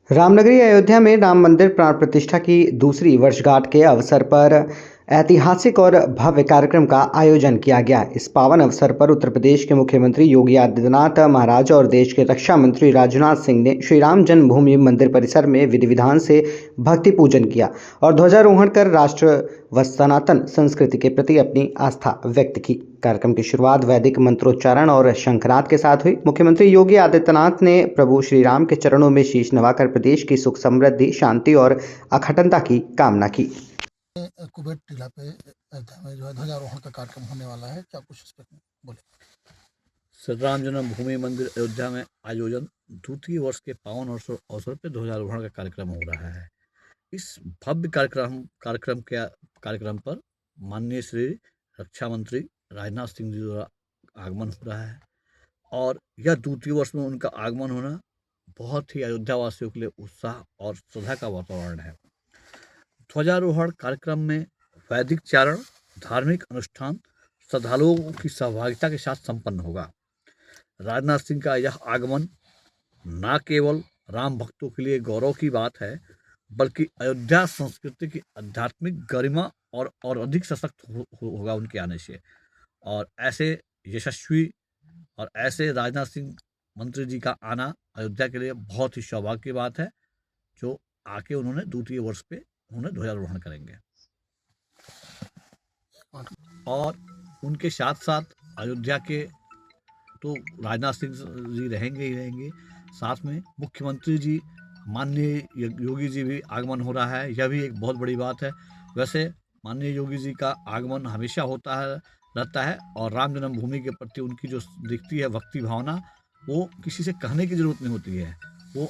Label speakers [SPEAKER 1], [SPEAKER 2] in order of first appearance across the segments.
[SPEAKER 1] रामनगरी अयोध्या में राम मंदिर प्राण प्रतिष्ठा की दूसरी वर्षगांठ के अवसर पर ऐतिहासिक और भव्य कार्यक्रम का आयोजन किया गया। इस पावन अवसर पर उत्तर प्रदेश के मुख्यमंत्री योगी आदित्यनाथ महाराज और देश के रक्षा मंत्री राजनाथ सिंह ने श्री राम जन्मभूमि मंदिर परिसर में विधि विधान से भक्ति पूजन किया और ध्वजारोहण कर राष्ट्र व सनातन संस्कृति के प्रति अपनी आस्था व्यक्त की। कार्यक्रम की शुरुआत वैदिक मंत्रोच्चारण और शंखनाद के साथ हुई। मुख्यमंत्री योगी आदित्यनाथ ने प्रभु श्री राम के चरणों में शीश नवाकर प्रदेश की सुख समृद्धि, शांति और अखंडता की कामना की।
[SPEAKER 2] कुबेर टीला पे अयोध्या में जो है ध्वजारोहण का कार्यक्रम होने वाला है, क्या कुछ इस पर बोले?
[SPEAKER 3] श्री राम जन्मभूमि मंदिर अयोध्या में आयोजन द्वितीय वर्ष के पावन अवसर पर ध्वजारोहण का कार्यक्रम हो रहा है। इस भव्य कार्यक्रम पर माननीय श्री रक्षा मंत्री राजनाथ सिंह जी द्वारा आगमन हो रहा है और यह द्वितीय वर्ष में उनका आगमन होना बहुत ही अयोध्या वासियों के लिए उत्साह और श्रद्धा का वातावरण है। ध्वजारोहण कार्यक्रम में वैदिक चारण, धार्मिक अनुष्ठान श्रद्धालुओं की सहभागिता के साथ संपन्न होगा। राजनाथ सिंह का यह आगमन न केवल राम भक्तों के लिए गौरव की बात है, बल्कि अयोध्या संस्कृति की आध्यात्मिक गरिमा और अधिक सशक्त होगा उनके आने से। और ऐसे यशस्वी और ऐसे राजनाथ सिंह मंत्री जी का आना अयोध्या के लिए बहुत ही सौभाग्य की बात है, जो आके उन्होंने द्वितीय वर्ष पे उन्हें ध्वजारोहण करेंगे। और उनके साथ साथ अयोध्या के तो राजनाथ सिंह जी रहेंगे ही रहेंगे, साथ में मुख्यमंत्री जी माननीय योगी जी भी आगमन हो रहा है। यह भी एक बहुत बड़ी बात है। वैसे माननीय योगी जी का आगमन हमेशा होता है रहता है और राम जन्मभूमि के प्रति उनकी जो दिखती है भक्ति भावना, वो किसी से कहने की जरूरत नहीं होती है। वो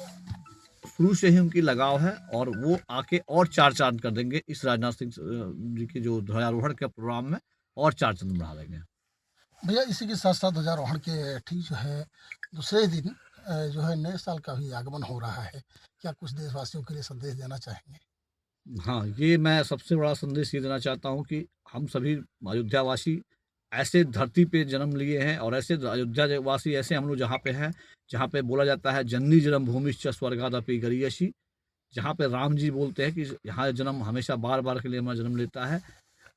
[SPEAKER 3] शुरू से ही उनकी लगाव है और वो आके और चार चांद कर देंगे इस राजनाथ सिंह जी के जो ध्वजारोहण के प्रोग्राम में, और चार चांद बढ़ा देंगे।
[SPEAKER 2] भैया, इसी के साथ साथ ध्वजारोहण के ठीक जो है दूसरे दिन जो है नए साल का भी आगमन हो रहा है, क्या कुछ देशवासियों के लिए संदेश देना चाहेंगे?
[SPEAKER 3] हाँ, ये मैं सबसे बड़ा संदेश ये देना चाहता हूँ कि हम सभी अयोध्यावासी ऐसे धरती पे जन्म लिए हैं और ऐसे अयोध्या वासी ऐसे हम लोग जहाँ पे हैं, जहाँ पे बोला जाता है जननी जन्मभूमिश्च स्वर्गादपि गरीयसी, जहाँ पे राम जी बोलते हैं कि यहाँ जन्म हमेशा बार बार के लिए हमारा जन्म लेता है,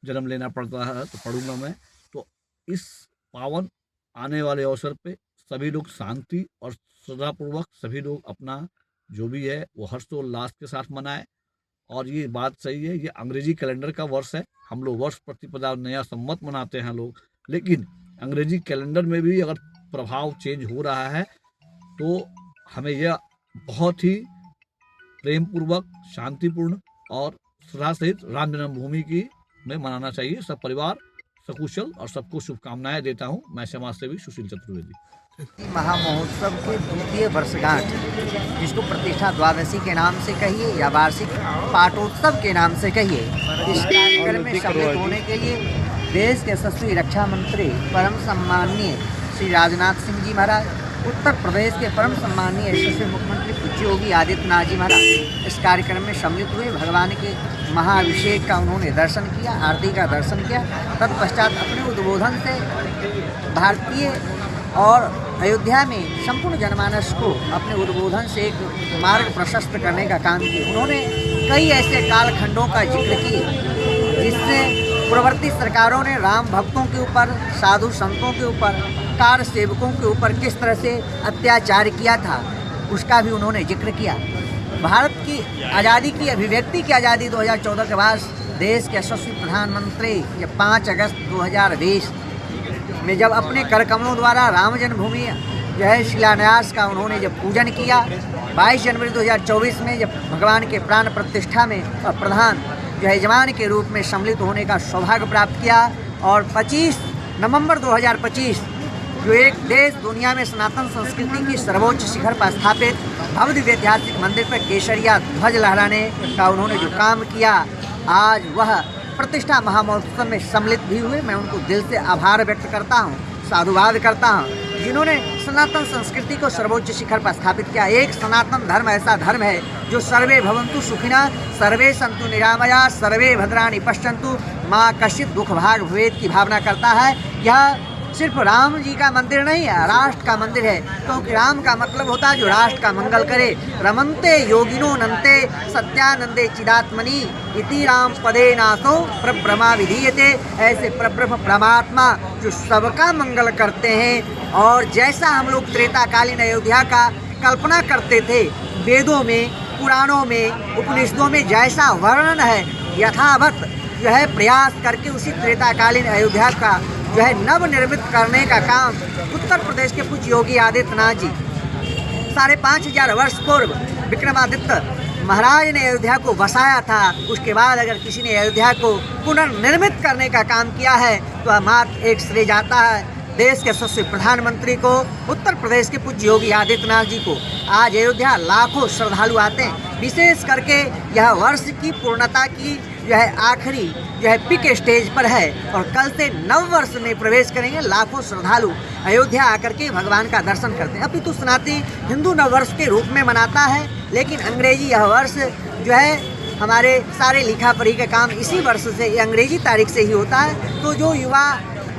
[SPEAKER 3] जन्म लेना पड़ता है तो पढ़ूंगा मैं। तो इस पावन आने वाले अवसर पे सभी लोग शांति और श्रद्धापूर्वक सभी लोग अपना जो भी है वो हर्षोल्लास के साथ मनाएं। और ये बात सही है, ये अंग्रेजी कैलेंडर का वर्ष है। हम लोग वर्ष प्रतिपदा नया संवत मनाते हैं लोग, लेकिन अंग्रेजी कैलेंडर में भी अगर प्रभाव चेंज हो रहा है तो हमें यह बहुत ही प्रेम पूर्वक, शांतिपूर्ण और श्रद्धा सहित राम जन्मभूमि की में मनाना चाहिए। सब परिवार सकुशल और सबको शुभकामनाएं देता हूँ। मैं समाज सेवी सुशील चतुर्वेदी।
[SPEAKER 4] महामहोत्सव की द्वितीय वर्षगांठ, जिसको प्रतिष्ठा द्वादशी के नाम से कहिए या वार्षिक पाटोत्सव के नाम से कहिए, इस कार्यक्रम में सम्मिलित होने के लिए देश के यशस्वी रक्षा मंत्री परम सम्माननीय श्री राजनाथ सिंह जी महाराज, उत्तर प्रदेश के परम सम्माननीय यशस्वी मुख्यमंत्री पूज्य योगी आदित्यनाथ जी महाराज इस कार्यक्रम में सम्मिलित हुए। भगवान के महाअभिषेक का उन्होंने दर्शन किया, आरती का दर्शन किया। तत्पश्चात अपने उद्बोधन से भारतीय और अयोध्या में संपूर्ण जनमानस को अपने उद्बोधन से एक मार्ग प्रशस्त करने का काम किया। उन्होंने कई ऐसे कालखंडों का जिक्र किया जिससे पूर्ववर्ती सरकारों ने राम भक्तों के ऊपर, साधु संतों के ऊपर, कार सेवकों के ऊपर किस तरह से अत्याचार किया था, उसका भी उन्होंने जिक्र किया। भारत की आज़ादी की अभिव्यक्ति की आज़ादी 2014 के बाद देश के यशस्वी प्रधानमंत्री 5 अगस्त 2020 में जब अपने कर कमलों द्वारा राम जन्मभूमि जो है शिलान्यास का उन्होंने जब पूजन किया, 22 जनवरी 2024 में जब भगवान के प्राण प्रतिष्ठा में प्रधान जो यजमान के रूप में सम्मिलित होने का सौभाग्य प्राप्त किया, और 25 नवंबर 2025 जो एक देश दुनिया में सनातन संस्कृति की सर्वोच्च शिखर पर स्थापित भव्य ऐतिहासिक मंदिर पर केसरिया ध्वज लहराने का उन्होंने जो काम किया, आज वह प्रतिष्ठा महामहोत्सव में सम्मिलित भी हुए। मैं उनको दिल से आभार व्यक्त करता हूँ, साधुवाद करता हूँ, जिन्होंने सनातन संस्कृति को सर्वोच्च शिखर पर स्थापित किया। एक सनातन धर्म ऐसा धर्म है जो सर्वे भवन्तु सुखिनः, सर्वे सन्तु निरामया, सर्वे भद्राणि पश्यन्तु, माँ कश्चित् दुख भाग भवेत् की भावना करता है। यह सिर्फ राम जी का मंदिर नहीं है, राष्ट्र का मंदिर है, क्योंकि राम का मतलब होता है जो राष्ट्र का मंगल करे। रमन्ते योगिनो नन्ते सत्यानंदे चिदात्मनि इति राम पदे नाथो प्रब्रमा विधीयते। ऐसे प्रब्रह्म परमात्मा जो सबका मंगल करते हैं। और जैसा हम लोग त्रेताकालीन अयोध्या का कल्पना करते थे, वेदों में, पुराणों में, उपनिषदों में जैसा वर्णन है, यथावत जो है प्रयास करके उसी त्रेताकालीन अयोध्या का जो है नवनिर्मित करने का काम उत्तर प्रदेश के पूज्य योगी आदित्यनाथ जी 5,500 वर्ष पूर्व विक्रमादित्य महाराज ने अयोध्या को बसाया था। उसके बाद अगर किसी ने अयोध्या को पुनर्निर्मित करने का काम किया है तो मात्र एक श्रेय जाता है देश के यशस्वी प्रधानमंत्री को, उत्तर प्रदेश के पूज्य योगी आदित्यनाथ जी को। आज अयोध्या लाखों श्रद्धालु आते हैं, विशेष करके यह वर्ष की पूर्णता की जो है आखिरी जो है पिक स्टेज पर है और कल से नव वर्ष में प्रवेश करेंगे। लाखों श्रद्धालु अयोध्या आकर के भगवान का दर्शन करते हैं। अपितु सनातनी हिंदू नव वर्ष के रूप में मनाता है, लेकिन अंग्रेजी यह वर्ष जो है हमारे सारे लिखा पढ़ी का काम इसी वर्ष से, अंग्रेजी तारीख से ही होता है। तो जो युवा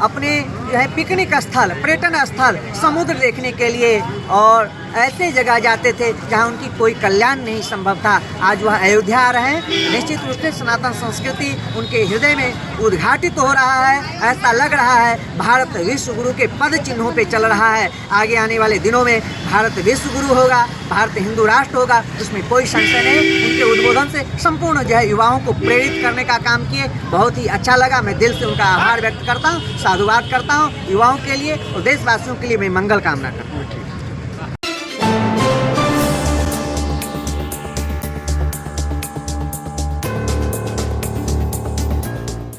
[SPEAKER 4] अपने जो है पिकनिक स्थल, पर्यटन स्थल, समुद्र देखने के लिए और ऐसे जगह जाते थे जहां उनकी कोई कल्याण नहीं संभव था, आज वह अयोध्या आ रहे हैं। निश्चित रूप से सनातन संस्कृति उनके हृदय में उद्घाटित हो रहा है। ऐसा लग रहा है भारत विश्व गुरु के पद चिन्हों पे चल रहा है। आगे आने वाले दिनों में भारत विश्व गुरु होगा, भारत हिंदू राष्ट्र होगा, उसमें कोई संशय नहीं। उनके उद्बोधन से संपूर्ण जो है युवाओं को प्रेरित करने का काम किए, बहुत ही अच्छा लगा। मैं दिल से उनका आभार व्यक्त करता हूँ, साधुवाद करता हूँ। युवाओं के लिए और देशवासियों के लिए मैं मंगल कामना करता हूँ।